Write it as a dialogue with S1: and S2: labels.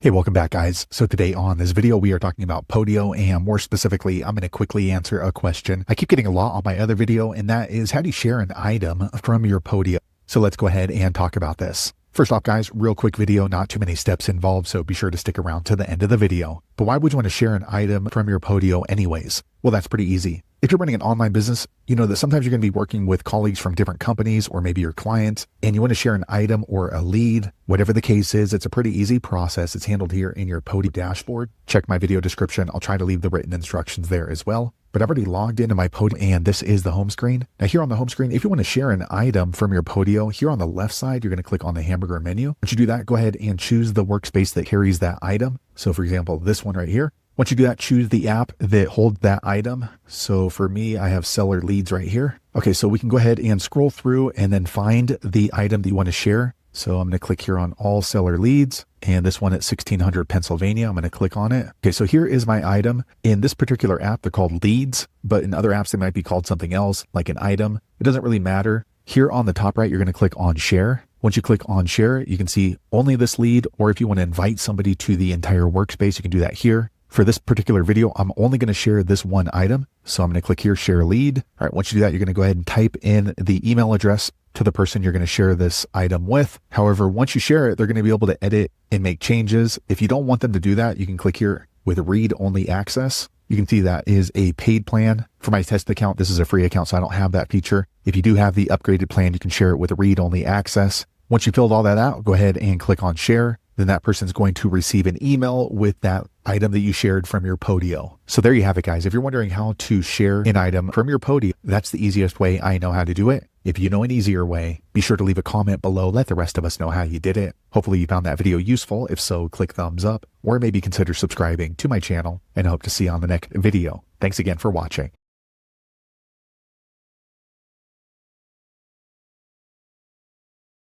S1: Hey, welcome back, guys. So today on this video, we are talking about Podio, and more specifically, I'm going to quickly answer a question I keep getting a lot on my other video, and that is, how do you share an item from your Podio? So let's go ahead and talk about this. First off, guys, real quick video, not too many steps involved, so be sure to stick around to the end of the video. But why would you want to share an item from your Podio anyways? Well, that's pretty easy. If you're running an online business, you know that sometimes you're going to be working with colleagues from different companies or maybe your clients, and you want to share an item or a lead, whatever the case is. It's a pretty easy process. It's handled here in your Podio dashboard. Check my video description. I'll try to leave the written instructions there as well. But I've already logged into my Podio, and this is the home screen. Now here on the home screen, if you want to share an item from your Podio, here on the left side, you're going to click on the hamburger menu. Once you do that, go ahead and choose the workspace that carries that item. So for example, this one right here. Once you do that, choose the app that holds that item. So for me, I have seller leads right here. Okay, so we can go ahead and scroll through and then find the item that you want to share. So I'm going to click here on all seller leads, and this one at 1600 Pennsylvania, I'm going to click on it. Okay, so here is my item. In this particular app, they're called leads, but in other apps, they might be called something else, like an item. It doesn't really matter. Here on the top right, you're going to click on share. Once you click on share, you can see only this lead, or if you want to invite somebody to the entire workspace, you can do that here. For this particular video, I'm only going to share this one item. So I'm going to click here, share lead. All right, once you do that, you're going to go ahead and type in the email address to the person you're going to share this item with. However, once you share it, they're going to be able to edit and make changes. If you don't want them to do that, you can click here with read-only access. You can see that is a paid plan. For my test account, this is a free account, so I don't have that feature. If you do have the upgraded plan, you can share it with read-only access. Once you filled all that out, go ahead and click on share. Then that person's going to receive an email with that item that you shared from your Podio. So there you have it, guys. If you're wondering how to share an item from your Podio, that's the easiest way I know how to do it. If you know an easier way, be sure to leave a comment below. Let the rest of us know how you did it. Hopefully you found that video useful. If so, click thumbs up, or maybe consider subscribing to my channel, and I hope to see you on the next video. Thanks again for watching.